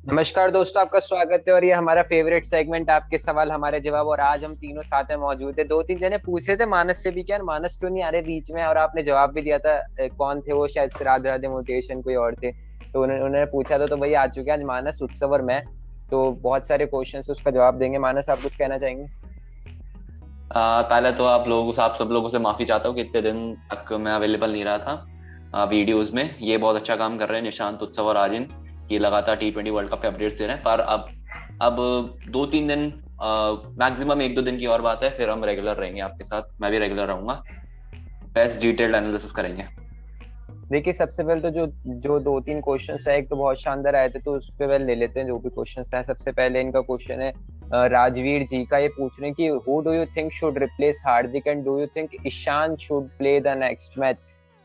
नमस्कार दोस्तों, आपका स्वागत है। और ये हमारा फेवरेट सेगमेंट आपके सवाल हमारे जवाब। और आज हम तीनों साथ में मौजूद है। दो तीन जने पूछे थे मानस से भी, क्या मानस क्यों नहीं आ रहे बीच में, और आपने जवाब भी दिया था। कौन थे वो? शायद से राधे राधे मोटिवेशन कोई और थे। तो उन्होंने पूछा था, तो वही आ चुके हैं आज मानस, उत्सव और मैं। तो बहुत सारे क्वेश्चन उसका जवाब देंगे। मानस, आप कुछ कहना चाहेंगे? पहले तो आप सब लोगों से माफी चाहता हूँ कि इतने दिन तक मैं अवेलेबल नहीं रहा था वीडियोस में। ये बहुत अच्छा काम कर रहे हैं निशांत, उत्सव और आर्यन, कि लगातार T20 वर्ल्ड कप के अपडेट्स दे रहे हैं। पर अब 2-3 दिन, मैक्सिमम 1-2 दिन की और बात है, फिर हम रेगुलर रहेंगे आपके साथ। मैं भी रेगुलर रहूंगा, बेस्ट डिटेल्ड एनालिसिस करेंगे। देखिए, सबसे पहले तो जो जो दो तीन क्वेश्चन है, एक तो बहुत शानदार आए थे, तो उस पे पहले ले लेते हैं जो भी क्वेश्चन है। सबसे पहले इनका क्वेश्चन है राजवीर जी का। ये पूछ रहे हैं कि who do you think should replace Hardik and do you think Ishan should play the next match?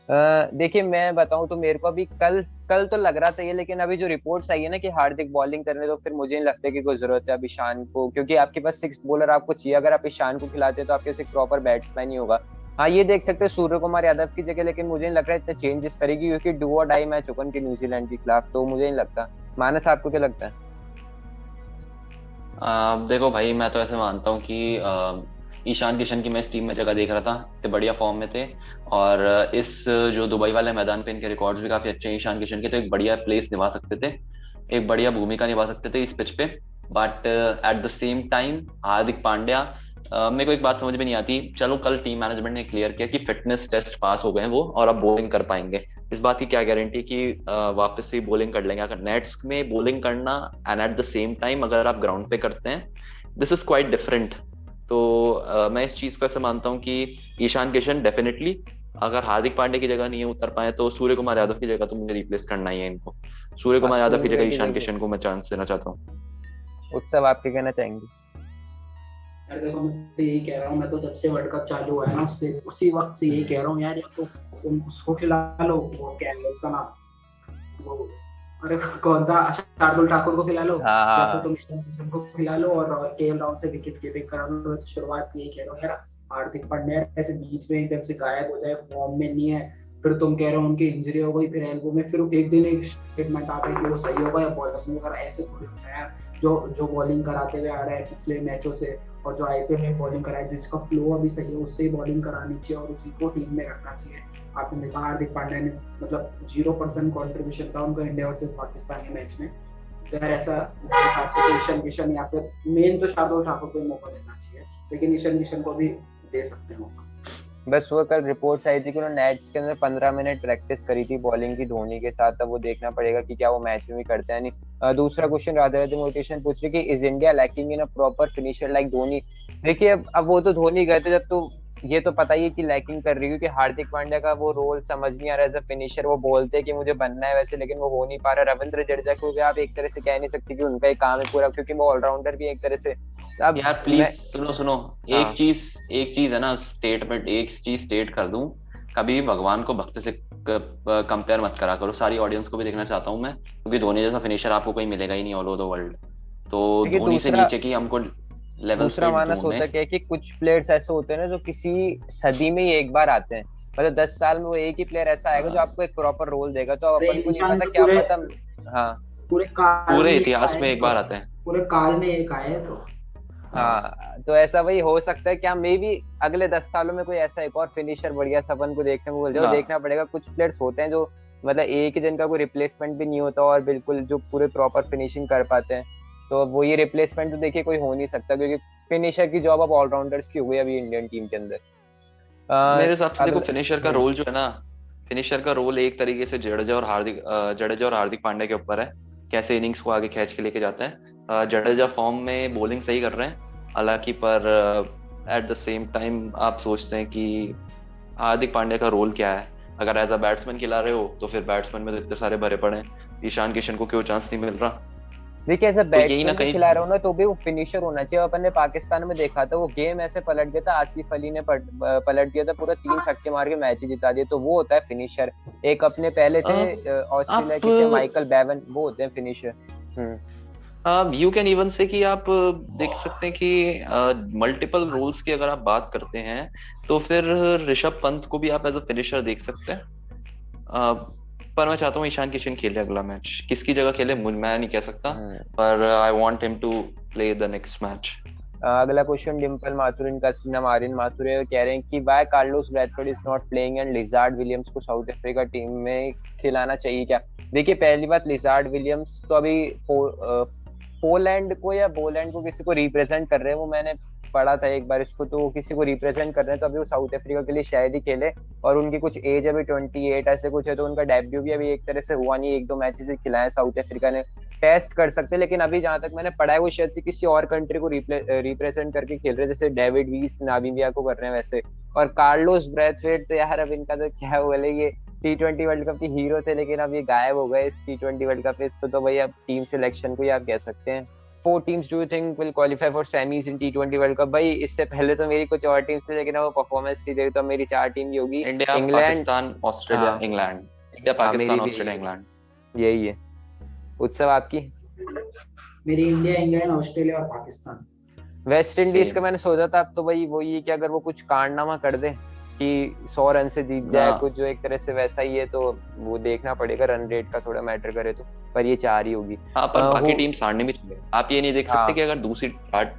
देखिए, मैं बताऊं तो मेरे को अभी कल कल तो लग रहा था ये, लेकिन अभी जो रिपोर्ट्स आई है ना कि हार्दिक बॉलिंग करने, तो फिर मुझे नहीं लगता कि कोई जरूरत है अब ईशान को, क्योंकि आपके पास सिक्स बॉलर आपको चाहिए। अगर आप ईशान को खिलाते तो आपके पास एक प्रॉपर बैट्समैन ही होगा। हाँ, ये देख सकते हैं सूर्य कुमार यादव की जगह, लेकिन मुझे नहीं लग रहा है इतने चेंजेस करेगी, क्योंकि डू और डाई मैच होगा उनकी न्यूजीलैंड के खिलाफ। तो मुझे नहीं लगता। मानस, आपको क्या लगता है? देखो भाई, मैं तो ऐसे मानता हूँ कि ईशान किशन की मैं इस टीम में जगह देख रहा था, इतने बढ़िया फॉर्म में थे। और इस जो दुबई वाले मैदान पे इनके रिकॉर्ड्स भी काफी अच्छे हैं ईशान किशन के, तो एक बढ़िया प्लेस निभा सकते थे, एक बढ़िया भूमिका निभा सकते थे इस पिच पे। But at the same time Hardik Pandya, मेरे को एक बात समझ में नहीं आती। चलो, कल टीम मैनेजमेंट ने क्लियर किया कि फिटनेस टेस्ट पास हो गए हैं वो, और अब बॉलिंग कर पाएंगे। इस बात की क्या गारंटी कि वापस से बॉलिंग कर लेंगे? अगर नेट्स में बॉलिंग करना and eight the same time अगर आप ग्राउंड पे करते हैं, दिस इज क्वाइट डिफरेंट। तो मैं इस चीज को ऐसे मानता हूँ कि ईशान किशन डेफिनेटली, अगर हार्दिक पांडे की जगह नहीं उतर पाए तो सूर्य कुमार यादव की जगह तो मुझे रिप्लेस करना ही है इनको। सूर्य हाँ, कुमार यादव की सूर्य जगह की ईशान जगह। किशन को मैं चांस देना चाहता हूँ। उत्सव, आप क्या कहना चाहेंगे? यार देखो, मैं तो यही कह रहा हूँ। मैं तो जब से वर्ल्ड कप चालू हुआ है ना, उससे उसी वक्त से यही कह रहा हूँ यार, या तो तुम उसको खिला लो, वो क्या है उसका नाम, वो, अरे कौन था, शार्दुल ठाकुर को खिला लो, हाँ, या हाँ, फिर हाँ। तुम ईशान किशन को खिला लो और केएल राहुल से विकेट कीपिंग करा लो। मैं तो शुरुआत से यही कह रहा हूँ यार, हार्दिक पांड्या ऐसे बीच में एकदम से गायब हो जाए, फॉर्म में नहीं है, फिर तुम कह रहे हो उनकी इंजरी हो गई, फिर एल्बो में, फिर एक दिन एक स्टेटमेंट आता है कि वो सही होगा या बॉलिंग वगैरह, ऐसे थोड़ी होता है यार। जो जो बॉलिंग कराते हुए आ रहा है पिछले मैचों से, और जो आईपीएल में बॉलिंग कराई, जिसका फ्लो अभी सही है, उससे ही बॉलिंग करानी चाहिए और उसी को टीम में रखना चाहिए। आपने देखा हार्दिक पांड्या ने, मतलब 0% कॉन्ट्रीब्यूशन था उनका इंडिया वर्सेस पाकिस्तान के मैच में। तो यार ऐसा मेरे हिसाब से तो ईशान किशन या फिर मेन तो शार्दुल ठाकुर को मौका देना चाहिए, लेकिन ईशान किशन को भी दे सकते हैं मौका। बस वो कल रिपोर्ट्स आई थी कि उन्होंने नेट्स के अंदर 15 मिनट प्रैक्टिस करी थी बॉलिंग की धोनी के साथ। अब वो देखना पड़ेगा कि क्या वो मैच में भी करते हैं नहीं। दूसरा क्वेश्चन राधे राधे मोटिवेशन पूछ रही कि is India lacking in a proper finisher like Dhoni? देखिए, अब वो तो धोनी गए थे जब, तो ये तो पता ही है कि लैकिंग कर रही है, क्योंकि हार्दिक पांड्या का वो रोल समझ नहीं आ रहा एज अ फिनिशर। वो बोलते हैं कि मुझे बनना है वैसे, लेकिन वो हो नहीं पा रहा। रविंद्र जडेजा को भी आप एक तरह से कह नहीं सकते कि उनका ही काम है पूरा, क्योंकि वो ऑलराउंडर भी है एक तरह से। अब यार प्लीज मैं। सुनो सुनो, हाँ, एक चीज है ना, स्टेटमेंट एक चीज स्टेट कर दूं। कभी भी भगवान को भक्त से कंपेयर मत करा करो, सारी ऑडियंस को भी देखना चाहता हूँ मैं, क्योंकि धोनी जैसा फिनिशर आपको कहीं मिलेगा ही नहीं ऑल ओवर द वर्ल्ड। तो देखिए, धोनी से दूसरा नीचे की हमको लेवल्स दूसरा पे मानस ढूंढने। होता क्या है कि कुछ प्लेयर्स ऐसे होते हैं ना जो किसी सदी में ही एक बार आते हैं। मतलब 10 साल में वो एक ही प्लेयर ऐसा आएगा जो आपको एक प्रॉपर रोल देगा, तो अरे अपन को नहीं ईशान पता, तो क्या पता। हाँ, पूरे काल में पूरे एक इतिहास आए में हैं एक तो, बार आते हैं। पूरे काल में एक आए हैं तो। हाँ। तो ऐसा वही हो सकता है, क्या मे भी अगले 10 सालों में कोई ऐसा एक और फिनिशर बढ़िया सा अपन को देखने को मिल जाए। हाँ, देखना पड़ेगा। कुछ प्लेयर्स होते हैं जो मतलब एक ही दिन का कोई रिप्लेसमेंट भी नहीं होता, और बिल्कुल जो पूरे प्रॉपर फिनिशिंग कर पाते हैं। तो वो ये रिप्लेसमेंट तो देखिए कोई हो नहीं सकता, क्योंकि फिनिशर की जॉब अब ऑलराउंडर्स की हो गई अभी इंडियन टीम के अंदर। मेरे हिसाब से देखो, अगला। फिनिशर का रोल जो है ना, फिनिशर का रोल एक तरीके से जडेजा और हार्दिक पांड्या के ऊपर है, कैसे इनिंग्स को आगे खींच के लेके जाते हैं। जडेजा फॉर्म में बॉलिंग सही कर रहे हैं हालांकि, पर एट द सेम टाइम आप सोचते हैं कि हार्दिक पांड्या का रोल क्या है? अगर एज अ बैट्समैन खिला रहे हो तो फिर बैट्समैन में तो इतने सारे भरे पड़े हैं, ईशान किशन को क्यों चांस नहीं मिल रहा? देखिए, ऐसा तो यही ना बैट्समैन भी कहीं। खिला रहा हूँ ना, तो भी वो फिनिशर होना चाहिए। अपन ने पाकिस्तान में देखा था, वो गेम ऐसे पलट गया था, आसिफ अली ने पलट दिया था पूरा, 3 छक्के मार के मैच ही जिता दिया। तो वो होता है फिनिशर। एक अपने पहले थे आप ऑस्ट्रेलिया आप के थे माइकल बेवन, वो होते हैं finisher. Hmm. You can even से कि आप देख सकते हैं कि मल्टीपल रोल्स की अगर आप बात करते हैं, तो फिर ऋषभ पंत को भी आप एज अ फिनिशर देख सकते हैं। पर मैं चाहता हूँ ईशान किशन खेले अगला मैच। किसकी जगह खेले मैं नहीं कह सकता, पर I want him to play the next match. अगला क्वेश्चन डिम्पल माथुर, इनका असली नाम आर्यन माथुर है, कह रहे हैं कि why Carlos Brathwaite is not playing and lizard Williams को साउथ अफ्रीका टीम में खिलाना चाहिए क्या? देखिए पहली बात, लिजार्ड विलियम्स तो अभी पोलैंड को या बोलैंड को किसी को रिप्रेजेंट कर रहे हैं, वो मैंने पढ़ा था एक बार इसको, तो वो किसी को रिप्रेजेंट कर रहे हैं, तो अभी वो साउथ अफ्रीका के लिए शायद ही खेले, और उनकी कुछ एज अभी 28 ऐसे कुछ है, तो उनका डेब्यू भी अभी एक तरह से हुआ नहीं, 1-2 मैचेस ही खिलाए साउथ अफ्रीका ने, टेस्ट कर सकते, लेकिन अभी जहां तक मैंने पढ़ा है वो शायद से किसी और कंट्री को रिप्रेजेंट करके खेल रहे हैं, जैसे डेविड वीस नामीबिया को कर रहे हैं वैसे। और कार्लोस ब्रैथवेट तो यार अब इनका तो क्या बोले, ये T20 वर्ल्ड कप के हीरो थे, लेकिन अब ये गायब हो गए इस T20 वर्ल्ड कप पे, इसको तो भाई अब टीम सिलेक्शन को ही आप कह सकते हैं। 4 teams do you think will qualify for semis in T20 world cup? भाई इससे पहले तो मेरी कुछ और टीम्स थी, लेकिन वो परफॉर्मेंस नहीं दे रही, तो मेरी 4 टीम ही होगी, India, England, Pakistan, Australia, England. India, Pakistan, Australia, England, यही है। उत्सव आपकी? मेरी इंडिया, इंग्लैंड, ऑस्ट्रेलिया और पाकिस्तान। वेस्ट इंडीज का मैंने सोचा था, अब तो भाई वो ये कि अगर वो कुछ कांडनामा कर दे कि 100 रन से जीत जाए कुछ, जो एक तरह से वैसा ही है, तो वो देखना पड़ेगा, रन रेट का थोड़ा मैटर करे तो, पर ये 4 ही होगी। हाँ, पर बाकी टीम हारने भी चाहिए। आप ये नहीं देख सकते कि अगर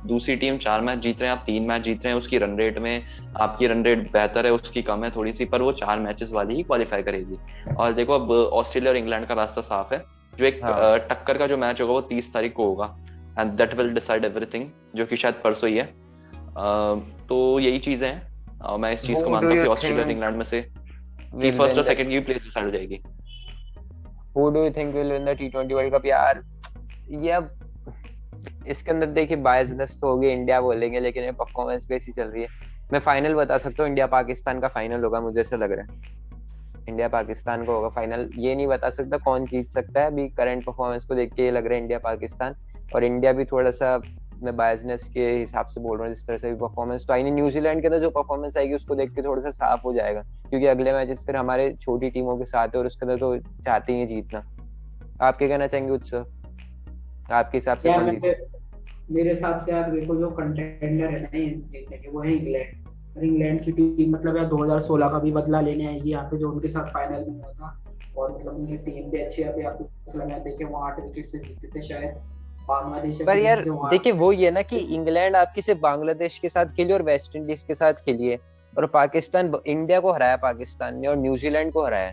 दूसरी टीम 4 मैच जीत रहे हैं, आप 3 मैच जीत रहे हैं, उसकी रन रेट में आपकी रन रेट बेहतर है, उसकी कम है थोड़ी सी, पर वो 4 मैचेस वाली ही क्वालिफाई करेगी। और देखो अब ऑस्ट्रेलिया और इंग्लैंड का रास्ता साफ है, जो एक टक्कर का जो मैच होगा वो 30 तारीख को होगा, and that will decide everything, जो कि शायद परसों ही है। तो यही चीजें हैं, मैं इस चीज को मानता हूँ कि ऑस्ट्रेलिया और इंग्लैंड में से कि फर्स्ट और सेकंड की प्लेस डिसाइड हो जाएगी। Who do you think will win the T20 world cup? यार ये अब इसके अंदर देखिए बायसनेस तो होगी, इंडिया बोलेंगे, लेकिन ये परफॉर्मेंस कैसी चल रही है। मैं फाइनल बता सकता हूँ, इंडिया पाकिस्तान का फाइनल होगा, मुझे ऐसा लग रहा है इंडिया पाकिस्तान का होगा फाइनल। ये नहीं बता सकता कौन जीत सकता है, अभी करंट परफॉर्मेंस को देख के ये लग रहा है इंडिया पाकिस्तान, और इंडिया भी थोड़ा सा, मैं बायसनेस के हिसाब से बोल रहा हूँ, जिस तरह से भी परफॉर्मेंस तो आई नहीं, न्यूजीलैंड के अंदर जो परफॉर्मेंस आएगी उसको देख के थोड़ा सा साफ हो जाएगा, क्योंकि अगले मैचेस फिर हमारे छोटी टीमों के साथ है, और उसके अंदर तो चाहते ही जीतना। आप क्या कहना चाहेंगे उत्सव, आपके हिसाब से? मेरे हिसाब से यार देखो, जो कंटेंडर है ना जीतने के, वो है इंग्लैंड। और इंग्लैंड की टीम मतलब यार 2016 का भी बदला लेने आएगी यहाँ पे, जो उनके साथ फाइनल में हुआ था, और मतलब उनकी टीम भी अच्छी है। आपको देखिए वो 8 विकेट से जीते थे शायद, बांग्लादेश। पर यार देखिए वो ये ना कि इंग्लैंड आपकी सिर्फ बांग्लादेश के साथ खेली और वेस्ट इंडीज के साथ खेली है, और पाकिस्तान, इंडिया को हराया पाकिस्तान ने, और न्यूजीलैंड को हराया,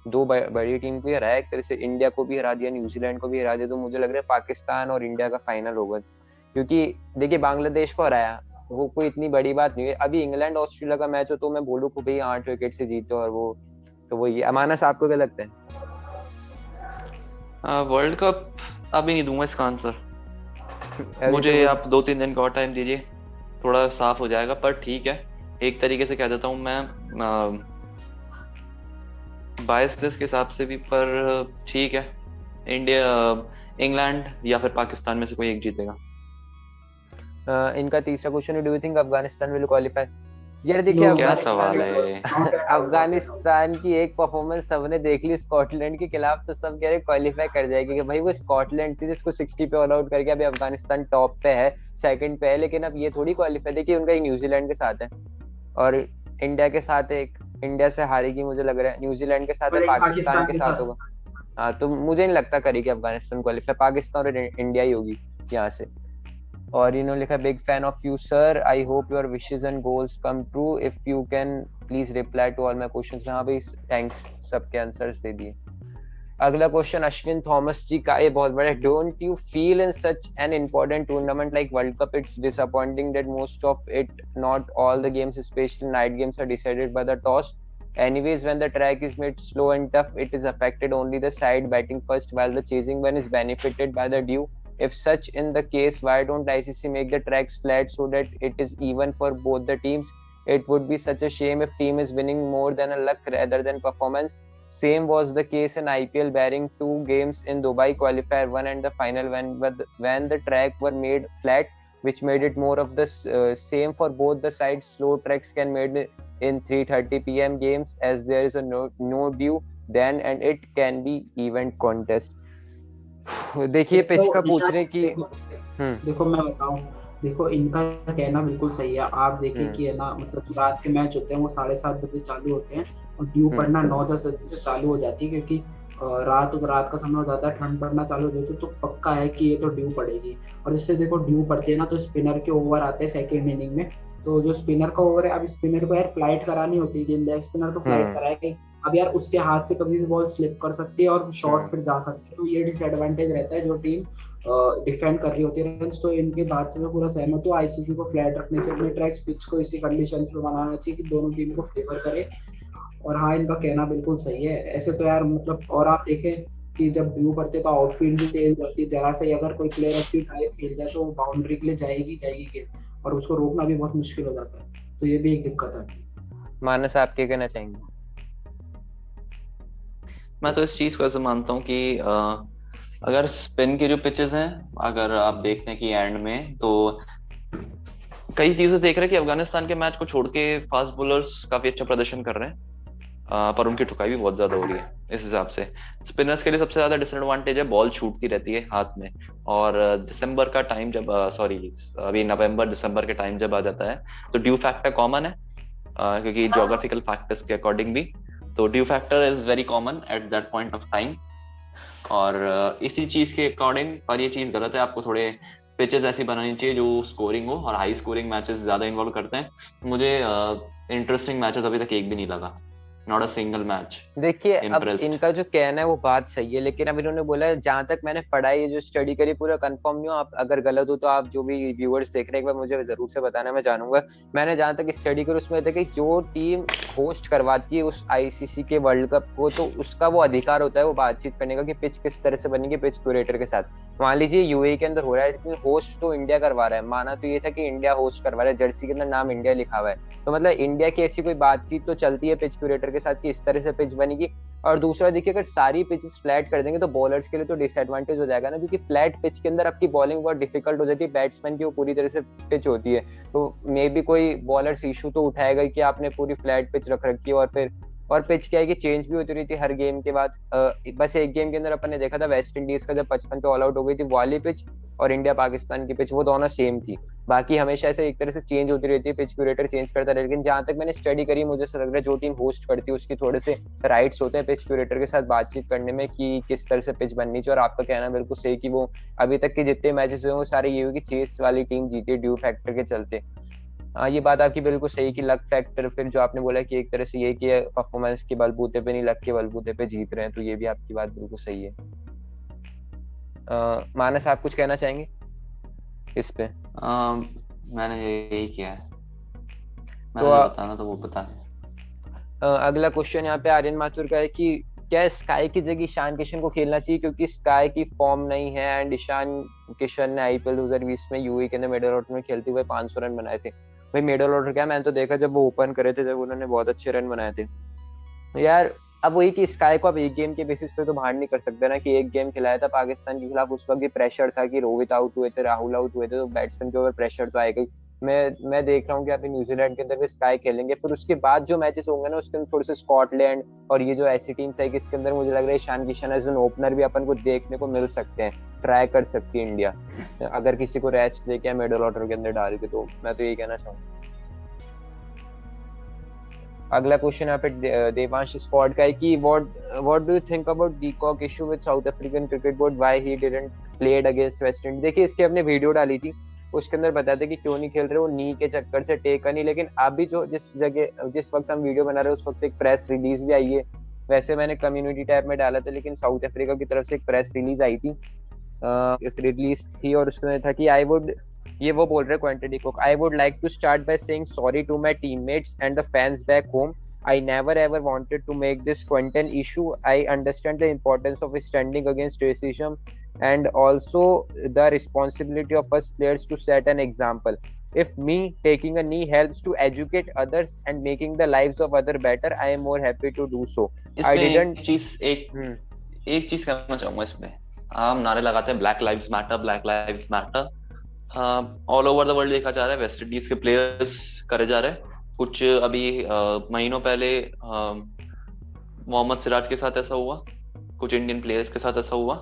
2 बड़ी टीम को हराया, एक तरह से इंडिया को भी हरा दिया, न्यूजीलैंड को भी हरा दिया। तो मुझे लग रहा है पाकिस्तान और इंडिया का फाइनल होगा, क्योंकि देखिए बांग्लादेश को हराया वो कोई इतनी बड़ी बात नहीं है। अभी इंग्लैंड ऑस्ट्रेलिया का मैच हो तो मैं बोलूँ कि भाई 8 विकेट से जीतो, और वो तो वो ये। अमानस आपको क्या लगता है? वर्ल्ड कप अभी नहीं दूंगा इसका आंसर, मुझे आप 2-3 दिन का और टाइम दीजिए, थोड़ा साफ हो जाएगा। पर ठीक है, एक तरीके से कह देता हूँ मैं, बायसनेस के हिसाब से भी, पर ठीक है, इंडिया, इंग्लैंड या फिर पाकिस्तान में से कोई एक जीतेगा। इनका तीसरा question, do you think Afghanistan will qualify? यार देखिए क्या सवाल है। अफगानिस्तान की एक परफॉर्मेंस सबने देख ली स्कॉटलैंड के खिलाफ, तो सब कह रहे क्वालिफाई कर जाएगी, कि भाई वो स्कॉटलैंड थी जिसको 60 पे ऑल आउट करके अभी अफगानिस्तान टॉप पे है, सेकंड पे है, लेकिन अब ये थोड़ी क्वालिफाई। देखिए उनका एक न्यूजीलैंड के साथ है, और इंडिया के साथ एक, इंडिया से हारेगी मुझे लग रहा है, न्यूजीलैंड के साथ है, पाकिस्तान के साथ होगा। हाँ, तो मुझे नहीं लगता करेगी अफगानिस्तान क्वालिफाई, पाकिस्तान और इंडिया ही होगी यहाँ से। और इन्होंने लिखा, big fan of you sir, I hope your wishes and goals come true, if you can please reply to all my questions. हाँ भाई, थैंक्स, सबके आंसर्स दे दिए। अगला क्वेश्चन अश्विन थॉमस जी का, ये बहुत बड़ा है, don't you feel in such an important tournament like world cup it's disappointing that most of it, not all the games, especially night games, are decided by the toss? Anyways, when the track is made slow and tough, it is affected only the side batting first, while the chasing one is benefited by the dew. If such in the case, why don't ICC make the tracks flat so that it is even for both the teams? It would be such a shame if team is winning more than a luck rather than performance. Same was the case in IPL, barring 2 games in Dubai qualifier 1 and the final, when the track were made flat, which made it more of the same for both the sides. Slow tracks can made in 3:30 p.m. games as there is a no dew then, and it can be event contest. देखिए pitch का पूछ रहे कि देखो मैं बताऊं, देखो इनका कहना बिल्कुल सही है। आप देखिए कि है ना, मतलब रात के मैच होते हैं वो 7:30 बजे चालू होते हैं, और ड्यू हम्म। पड़ना 9-10 बजे से चालू हो जाती है, क्योंकि रात रात का समय हो जाता है, ठंड पड़ना चालू हो जाती है, तो पक्का है कि ये तो ड्यू पड़ेगी। और जिससे देखो ड्यू पड़ते हैं ना, तो स्पिनर के ओवर आते हैं सेकेंड इनिंग में। तो जो स्पिनर का ओवर है, अब स्पिनर को यार फ्लाइट करानी होती है गेंद, लेग स्पिनर तो फ्लाइट हम्म। कराएगा। अब यार उसके हाथ से कभी भी बॉल स्लिप कर सकती है और शॉट हम्म। फिर जा सकती है, तो ये डिसएडवांटेज रहता है जो टीम डिफेंड कर रही होती है रन। तो इनके बात से मैं पूरा सहमत हूँ, आईसीसी को फ्लैट रखने चाहिए अपने ट्रैक्स, पिच को इसी कंडीशन में बनाना चाहिए कि दोनों टीम को फेवर करे। और हाँ, इनका कहना बिल्कुल सही है। ऐसे तो यार मतलब, और आप देखें कि जब ड्यू पड़ते तो आउटफील्ड भी तेज रहती है, जरा से ही अगर कोई प्लेयर अच्छी ड्राइव खेल जाए तो बाउंड्री के लिए जाएगी जाएगी गेंद, और उसको रोकना भी बहुत मुश्किल हो जाता है। तो ये भी एक दिक्कत है। मानस, आप क्या कहना चाहेंगे? मैं तो इस चीज को ऐसे मानता हूँ कि अगर स्पिन के जो पिचेस हैं, अगर आप देखते हैं कि एंड में तो कई चीजें देख रहे हैं कि अफगानिस्तान के मैच को छोड़ के फास्ट बॉलर्स काफी अच्छा प्रदर्शन कर रहे हैं, पर उनकी ठुकाई भी बहुत ज्यादा हो रही है। इस हिसाब से स्पिनर्स के लिए सबसे ज्यादा डिसएडवांटेज है, बॉल छूटती रहती है हाथ में। और दिसंबर का टाइम जब सॉरी अभी नवंबर दिसंबर के टाइम जब आ जाता है, तो ड्यू फैक्टर कॉमन है, क्योंकि जोग्राफिकल फैक्टर्स के अकॉर्डिंग भी, तो due factor is very common at that point of time. और इसी चीज के अकॉर्डिंग, पर ये चीज गलत है, आपको थोड़े पिचेस ऐसी बनानी चाहिए जो स्कोरिंग हो, और हाई स्कोरिंग मैचेस ज्यादा इन्वॉल्व करते हैं। मुझे इंटरेस्टिंग मैचेस अभी तक एक भी नहीं लगा, नॉट अ सिंगल मैच देखिए, अब इम्प्रेस्ड। इनका जो कहना है वो बात सही है, लेकिन अब इन्होंने बोला है, जहां तक मैंने पढ़ा है, ये जो स्टडी करी, पूरा कंफर्म नहीं हो, आप अगर गलत हो तो आप जो भी व्यूअर्स देख रहे हैं एक बार मुझे जरूर से बताना, मैं जानूंगा। मैंने जहां तक स्टडी करी उसमें था कि जो टीम होस्ट करवाती है उस आईसीसी के वर्ल्ड कप को, तो उसका वो अधिकार होता है वो बातचीत करने का कि पिच किस तरह से बनेगी, पिच क्यूरेटर के साथ। मान लीजिए यूएई के अंदर हो रहा है, लेकिन होस्ट तो इंडिया करवा रहा है, माना तो ये था कि इंडिया होस्ट करवा रहा है, जर्सी के अंदर नाम इंडिया लिखा हुआ है, तो मतलब इंडिया की ऐसी कोई बातचीत तो चलती है पिच क्यूरेटर के साथ कि इस तरह से पिच बनेगी। और दूसरा देखिए, अगर सारी पिचेस फ्लैट कर देंगे तो बॉलर्स के लिए तो डिसएडवांटेज हो जाएगा ना, क्योंकि फ्लैट पिच के अंदर आपकी बॉलिंग बहुत डिफिकल्ट हो जाती है, बैट्समैन की वो पूरी तरह से पिच होती है, तो मे बी कोई बॉलर्स इशू तो उठाएगा कि आपने पूरी फ्लैट पिच रख रखी है। और फिर और पिच क्या है कि चेंज भी होती रही थी हर गेम के बाद। बस एक गेम के अंदर अपन ने देखा था वेस्ट इंडीज का, जब 55 पे ऑल आउट हो गई थी, वाली पिच और इंडिया पाकिस्तान की पिच वो दोनों सेम थी। बाकी हमेशा ऐसे एक तरह से चेंज होती रहती है, पिच क्यूरेटर चेंज करता रहे, लेकिन जहां तक मैंने स्टडी करी मुझे ऐसा लग रहा है जो टीम होस्ट करती है उसकी थोड़े से राइट्स होते हैं पिच क्यूरेटर के साथ बातचीत करने में कि किस तरह से पिच बननी चाहिए। और आपका कहना बिल्कुल सही कि वो अभी तक के जितने मैचेस हुए वो सारे ये हुए कि चेस वाली टीम जीती है ड्यू फैक्टर के चलते। हाँ, ये बात आपकी बिल्कुल सही कि लक फैक्टर, फिर जो आपने बोला कि एक तरह से ये कि परफॉर्मेंस के बलबूते पे नहीं, लक के बलबूते पे जीत रहे हैं, तो ये भी आपकी बात बिल्कुल सही है। मानस, आप कुछ कहना चाहेंगे इस पे? मैंने यही किया है, तो मैंने जो बताना तो वो बता। अगला क्वेश्चन यहाँ पे आर्यन माथुर का है कि क्या स्काई की जगह ईशान किशन को खेलना चाहिए, क्योंकि स्काई की फॉर्म नहीं है, एंड ईशान किशन ने आईपीएल 2020 में यूएई के अंदर मिडिल ऑर्डर में खेलते हुए 500 रन बनाए थे। भाई मिडिल ऑर्डर क्या, मैंने तो देखा जब वो ओपन करे थे, जब उन्होंने बहुत अच्छे रन बनाए थे। तो यार, अब वही कि स्काई को अब एक गेम के बेसिस पे तो बाहर नहीं कर सकते ना, कि एक गेम खिलाया था पाकिस्तान के खिलाफ, उस वक्त भी प्रेशर था कि रोहित आउट हुए थे, राहुल आउट हुए थे, तो बैट्समैन के ऊपर प्रेशर तो आएगा ही। मैं देख रहा हूँ कि अभी न्यूजीलैंड के अंदर भी स्काई खेलेंगे, फिर उसके बाद जो मैचेस होंगे ना उसके अंदर थोड़े से स्कॉटलैंड और ये जो ऐसी टीम्स है कि इसके अंदर मुझे लग रहा है Ishan Kishan as an opener भी अपन को देखने को मिल सकते हैं, ट्राई कर सकती है इंडिया अगर किसी को रेस्ट देके मिडिल ऑर्डर के अंदर डाल के, तो मैं तो यही कहना चाहूंगा। अगला क्वेश्चन यहाँ पे देवांश स्क्वाड का है कि what do you think about de Kock issue with south African cricket board, why he didn't played against West Indies. देखिए, इसके हमने वीडियो डाली थी, उसके अंदर बताते कि क्यों नहीं खेल रहे, वो नी के चक्कर से टेका नहीं। लेकिन अभी जो जिस वक्त हम वीडियो बना रहे हैं उस वक्त एक प्रेस रिलीज भी आई है, वैसे मैंने कम्युनिटी टैब में डाला था, लेकिन साउथ अफ्रीका की तरफ से एक प्रेस रिलीज आई थी, रिलीज थी, और उसके अंदर था कि आई वुड, ये वो बोल रहे हैं Quinton de Kock, I would like to start by saying sorry to my teammates and the fans back home. I never ever wanted to make this Quentin issue. I understand the importance of standing against racism and also the responsibility of us players to set an example. If me taking a knee helps to educate others and making the lives of other better, I am more happy to do so. I didn't. एक चीज कहना चाहूंगा इसमें, हम नारे लगाते हैं black lives matter, black lives matter, all over the world देखा जा रहा है, वेस्ट इंडीज के प्लेयर्स करे जा रहे हैं। कुछ अभी महीनों पहले मोहम्मद सिराज के साथ ऐसा हुआ, कुछ इंडियन प्लेयर्स के साथ ऐसा हुआ।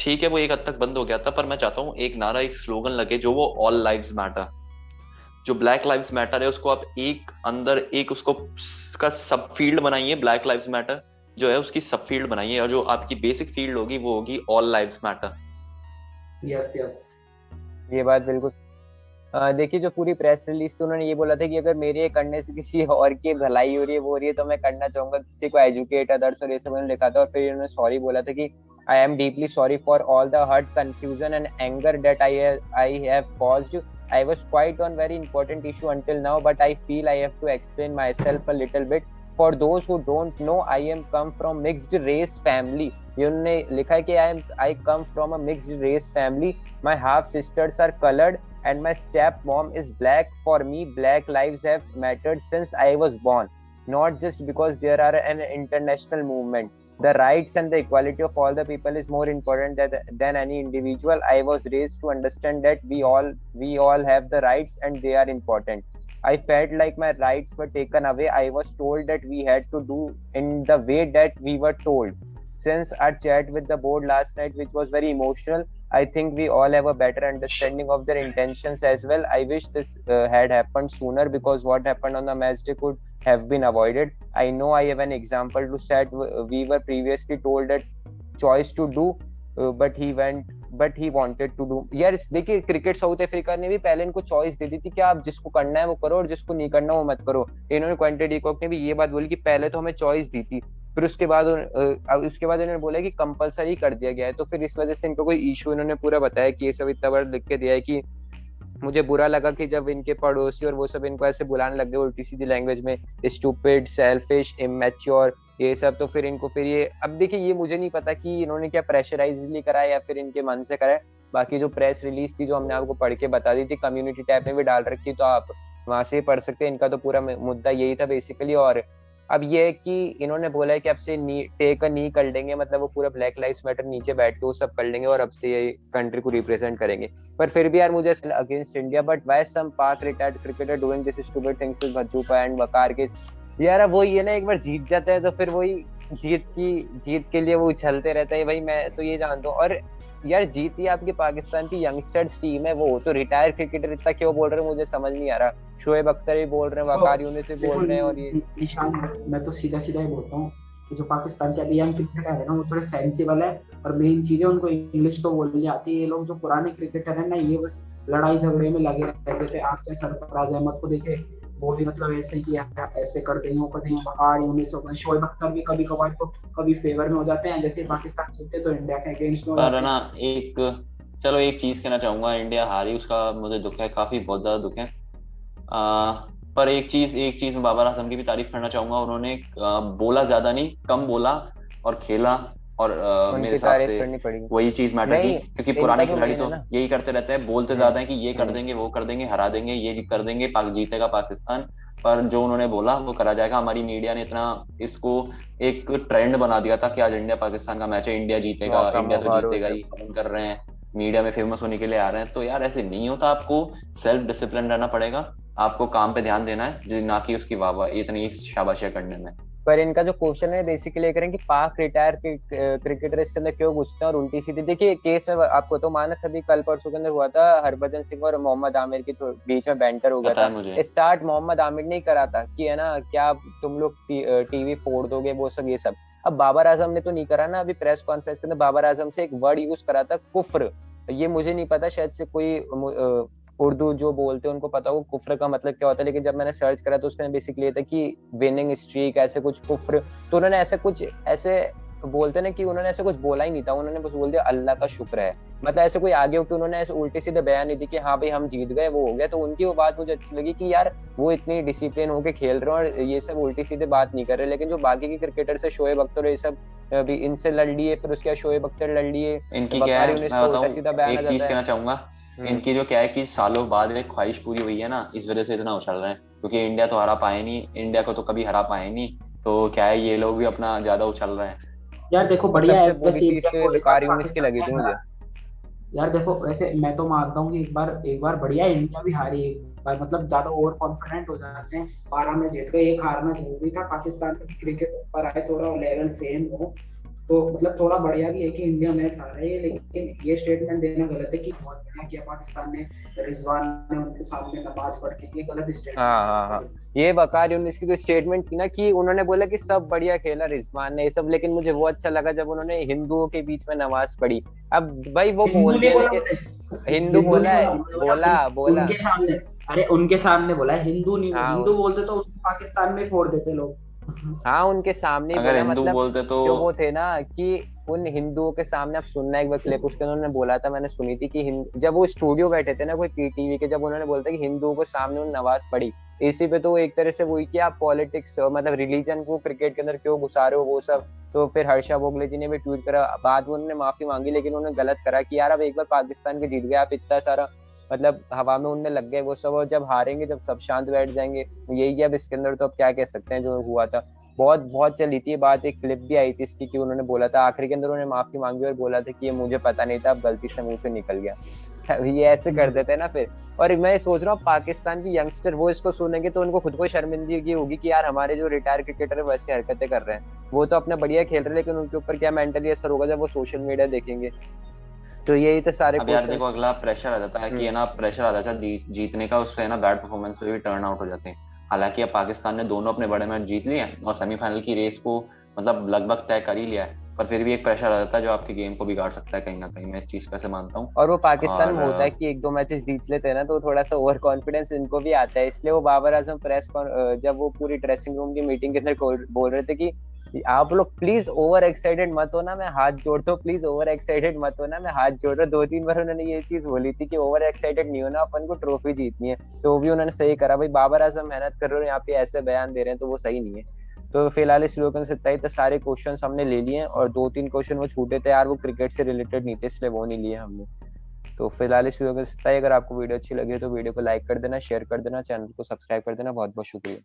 ठीक है, वो एक हद तक बंद हो गया था, पर मैं चाहता हूँ एक नारा, एक स्लोगन लगे जो वो ऑल लाइव्स मैटर, जो ब्लैक लाइव्स मैटर है उसको आप एक अंदर एक उसको का सब फील्ड बनाइए, ब्लैक लाइव्स मैटर जो है उसकी सब फील्ड बनाइए, और जो आपकी बेसिक फील्ड होगी वो होगी all lives matter. Yes yes, ये बात बिल्कुल। देखिए जो पूरी प्रेस रिलीज थी उन्होंने ये बोला था कि अगर मेरे करने से किसी और की भलाई हो रही है वो हो रही है तो मैं करना चाहूंगा किसी को एजुकेट अदर्स, और ये सब उन्होंने लिखा था। और फिर उन्होंने सॉरी बोला था कि I am deeply sorry for all the hurt, confusion and anger that I have caused. I was quite on very important issue until now, but I feel I have to explain myself a little bit. For those who don't know, I am come from mixed race family. उन्होंने लिखा है कि I come from a mixed race family. My half sisters are colored and my step mom is black. For me, black lives have mattered since I was born, not just because there are an international movement. The rights and the equality of all the people is more important than any individual. I was raised to understand that we all have the rights and they are important. I felt like my rights were taken away. I was told that we had to do in the way that we were told. Since our chat with the board last night, which was very emotional, I think we all have a better understanding of their intentions as well. I wish this had happened sooner, because what happened on the match day could have been avoided. I know I have an example to set. We were previously told that choice to do, but he wanted to do. यार देखिए cricket south Africa ने भी पहले इनको choice दे दी थी कि आप जिसको करना है वो करो और जिसको नहीं करना वो मत करो। इन्होंने क्वेंटे डिकॉक ने भी ये बात बोली कि पहले तो हमें चॉइस दी थी, फिर उसके बाद इन्होंने बोला कि कंपलसरी कर दिया गया है। तो फिर इस वजह से इनको कोई इशू, इन्होंने पूरा बताया कि ये सब इतना बड़ा लिख के दिया है कि मुझे बुरा लगा कि जब इनके पड़ोसी और वो सब इनको ऐसे बुलाने लग गए उल्टी सीधी लैंग्वेज में, स्टूपिड, सेल्फिश, इमैच्योर, ये सब। तो फिर इनको फिर ये, अब देखिए ये मुझे नहीं पता कि इन्होंने क्या प्रेशराइजली करा है या फिर इनके मन से करा है। बाकी जो प्रेस रिलीज थी जो हमने आपको पढ़ के बता दी थी, कम्युनिटी टैब में भी डाल रखी, तो आप वहां से पढ़ सकते हैं। इनका तो पूरा मुद्दा यही था बेसिकली। और अब ये है कि इन्होंने बोला है कि अब से टेक अ नी कर लेंगे, मतलब वो पूरा ब्लैक लाइव्स मैटर नीचे बैठ के वो सब कर लेंगे और अब से ये कंट्री को रिप्रेजेंट करेंगे। पर फिर भी यार मुझे against India, but why some Pak retired cricketer doing this stupid things with Bhajjupa and Waqar के। यार अब वही है ना, एक बार जीत जाता है तो फिर वही जीत के लिए वो उछलते रहता है भाई। मैं तो ये जानता हूँ। और यार जीती आपके पाकिस्तान की यंगस्टर्स टीम है, वो तो रिटायर क्रिकेटर इतना क्यों बोल रहे हैं मुझे समझ नहीं आ रहा। शोएब अख्तर भी बोल रहे हैं, वकार यूनिस भी बोल रहे हैं। और ये निशान, मैं तो सीधा सीधा ही बोलता हूँ कि जो पाकिस्तान के अभी यंग क्रिकेटर है ना वो थोड़े सेंसिबल है, और मेन चीज है उनको इंग्लिश तो बोलनी आती है। ये लोग जो पुराने क्रिकेटर है ना ये बस लड़ाई झगड़े में लगे रहते थे। आप चाहे सरफराज अहमद को देखे, वो भी मतलब ऐसे ही किया, ऐसे कर देंगे वो कर देंगे। वकार यूनिस हो गए, शोएब अख्तर भी कभी कभार तो कभी फेवर में हो जाते हैं, जैसे पाकिस्तान जीतते तो इंडिया के अगेंस्ट में। पर ना चलो एक चीज कहना चाहूंगा, इंडिया हारी उसका मुझे दुख है, काफी बहुत ज्यादा दुख है। पर एक चीज मैं बाबर आजम की भी तारीफ करना चाहूंगा। उन्होंने बोला ज्यादा नहीं, कम बोला और खेला, और मेरे हिसाब से वही चीज मैटर की। क्योंकि पुराने खिलाड़ी तो यही करते रहते हैं, बोलते ज्यादा है कि ये कर देंगे, वो कर देंगे, हरा देंगे, ये कर देंगे, जीतेगा पाकिस्तान। पर जो उन्होंने बोला वो करा जाएगा। हमारी मीडिया ने इतना इसको एक ट्रेंड बना दिया था कि आज इंडिया पाकिस्तान का मैच है, इंडिया जीतेगा, इंडिया तो जीतेगा ही, फोन कर रहे हैं, मीडिया में फेमस होने के लिए आ रहे हैं। तो यार ऐसे नहीं होता, आपको सेल्फ डिसिप्लिन रहना पड़ेगा, आपको काम पे ध्यान देना है, ना कि उसकी वाह इतनी शाबाशियां करने में। पर इनका जो क्वेश्चन है बेसिकली ये करें कि पाक रिटायर क्रिकेटर इसके अंदर क्यों घुसते हैं और उल्टी सीधी। देखिए केस में आपको तो मानस अभी कल परसों के अंदर हुआ था, हरभजन सिंह और मोहम्मद आमिर के बीच में बैंटर हो गया था। स्टार्ट मोहम्मद आमिर ने ही करा था कि है ना क्या तुम लोग टीवी फोड़ दोगे, वो सब ये सब। अब बाबर आजम ने तो नहीं करा ना। अभी प्रेस कॉन्फ्रेंस के अंदर बाबर आजम से एक वर्ड यूज करा था, कुफ्र। ये मुझे नहीं पता, शायद से कोई उर्दू जो बोलते हैं उनको पता हो कुफ्र का मतलब क्या होता है, लेकिन जब मैंने सर्च करा तो उसमें बेसिकली ये था कि विनिंग स्ट्रीक, ऐसे कुछ कुफ्र। तो उन्होंने ऐसे बोलते ना कि उन्होंने ऐसे कुछ बोला ही नहीं था, उन्होंने बस बोल दिया अल्लाह का शुक्र है। मतलब ऐसे कोई आगे हो कि उन्होंने ऐसे उल्टे सीधे बयान नहीं दी कि हाँ भाई हम जीत गए, वो हो गया। तो उनकी वो बात मुझे अच्छी लगी कि यार वो इतनी डिसिप्लिन होके खेल रहे हैं और ये सब उल्टी सीधे बात नहीं कर रहे। लेकिन जो बाकी के क्रिकेटर से शोएब अख्तर ये सब भी इनसे लड़ लिए, फिर उसके बाद शोएब अख्तर लड़ लिए, इनकी क्या है मैं बताऊं, एक चीज कहना चाहूंगा, इनकी जो क्या है कि सालों बाद एक ख्वाहिश पूरी हुई है ना, इस वजह से इतना उछल रहे हैं। क्योंकि इंडिया तो हरा पाए नहीं, इंडिया को तो कभी हरा पाए नहीं, तो क्या है ये लोग भी अपना ज्यादा उछल रहे हैं। यार देखो बढ़िया है वैसे लगी थी मुझे। यार देखो वैसे मैं तो मानता हूँ कि एक बार बढ़िया इंडिया भी हारी एक बार, मतलब ज्यादा ओवर कॉन्फिडेंट हो जाते हैं। 12 में जीत गए, एक हारना जरूरी था। पाकिस्तान का क्रिकेट ऊपर आए, थोड़ा लेवल सेम हो तो मतलब थोड़ा बढ़िया भी है कि इंडिया मैच आ रहा है, लेकिन ये स्टेटमेंट देना गलत है कि बहुत बढ़िया किया पाकिस्तान ने, रिजवान ने उनके सामने नमाज पढ़ के, ये गलत हाँ स्टेटमेंट है हाँ हाँ, वकार यूनिस ये वकार यूनिस की तो स्टेटमेंट थी ना कि उन्होंने बोला कि सब बढ़िया खेला रिजवान ने ये सब, लेकिन मुझे वो अच्छा लगा जब उन्होंने हिंदुओं के बीच में नमाज पढ़ी। अब भाई वो हिंदू बोल नहीं दिया, बोला लेकिन मैंने, हिंदू हिंदू बोला नहीं है, बोला, उन्होंने बोला बोला बोला। उनके सामने, अरे उनके सामने बोला है, हिंदू नहीं, हाँ हिंदू बोलते तो पाकिस्तान में फोड़ देते लोग। हाँ, उनके सामने ही अगर बोला, हिंदू मतलब बोलते तो जो वो थे ना कि उन हिंदुओं के सामने, आप सुनना एक बार क्लिप, उसके उन्होंने बोला था, मैंने सुनी थी कि जब वो स्टूडियो बैठे थे ना कोई पीटीवी के, जब उन्होंने बोला था कि हिंदुओं के सामने उन्होंने नमाज पढ़ी, इसी पे तो वो एक तरह से वही कि आप पॉलिटिक्स मतलब रिलीजन को क्रिकेट के अंदर क्यों घुसा रहे हो वो सब। तो फिर हर्षा भोगले जी ने भी ट्वीट करा, बाद में उन्होंने माफी मांगी, लेकिन उन्होंने गलत करा कि यार अब एक बार पाकिस्तान के जीत गए, आप इतना सारा मतलब हवा में उनमें लग गए वो सब, और जब हारेंगे, जब सब शांत बैठ जाएंगे, यही है अब इसके अंदर, तो अब क्या कह सकते हैं जो हुआ था। बहुत बहुत चली थी ये बात, एक क्लिप भी आई थी इसकी कि उन्होंने बोला था आखिरी के अंदर, उन्होंने माफी मांगी और बोला था कि ये मुझे पता नहीं था, अब गलती से मुंह से निकल गया। ये ऐसे कर देते हैं ना फिर। और मैं सोच रहा हूँ पाकिस्तान की यंगस्टर वो इसको सुनेंगे तो उनको खुद को शर्मिंदगी होगी कि यार हमारे जो रिटायर क्रिकेटर है वैसे हरकतें कर रहे हैं, वो तो अपना बढ़िया खेल रहे हैं, लेकिन उनके ऊपर क्या मेंटली असर होगा जब वो सोशल मीडिया देखेंगे। तो यही तो सारे अब यार देखो, क्वेश्चंस। अगला प्रेशर आ जाता है कि है ना, प्रेशर आ जाता है जीतने का, उससे है ना बैड परफॉर्मेंस पे भी टर्न आउट हो जाते हैं। हालांकि अब पाकिस्तान ने दोनों अपने बड़े मैच जीत लिए हैं और सेमीफाइनल की रेस को मतलब लगभग तय कर ही लिया है, पर फिर भी एक प्रेशर आ जाता है जो आपके गेम को बिगाड़ सकता है कहीं ना कहीं, मैं इस चीज का से मानता हूँ। और वो पाकिस्तान और में होता है कि एक दो मैचेस जीत लेते हैं ना, तो थोड़ा सा ओवर कॉन्फिडेंस इनको भी आता है, इसलिए वो बाबर आजम जब वो पूरी ड्रेसिंग रूम की मीटिंग के अंदर बोल रहे थे कि आप लोग प्लीज ओवर एक्साइटेड मत होना, मैं हाथ जोड़ता हूँ, प्लीज ओवर एक्साइटेड मत होना, मैं हाथ जोड़ रहा हूँ। दो तीन बार उन्होंने ये चीज बोली थी कि ओवर एक्साइटेड नहीं होना, अपन को ट्रॉफी जीतनी है। तो वो भी उन्होंने सही करा, भाई बाबर आजम मेहनत कर रहे हो, यहाँ पे ऐसे बयान दे रहे हैं तो वो सही नहीं है। तो फिलहाल इस वीडियो से इतना ही, तो सारे क्वेश्चन हमने ले लिए हैं, और दो तीन क्वेश्चन वो छूटे थे यार, वो क्रिकेट से रिलेटेड नहीं थे, इसलिए वो नहीं लिए हमने। तो फिलहाल इस वीडियो को इतना ही, अगर आपको वीडियो अच्छी लगी तो वीडियो को लाइक कर देना, शेयर कर देना, चैनल को सब्सक्राइब कर देना। बहुत बहुत शुक्रिया।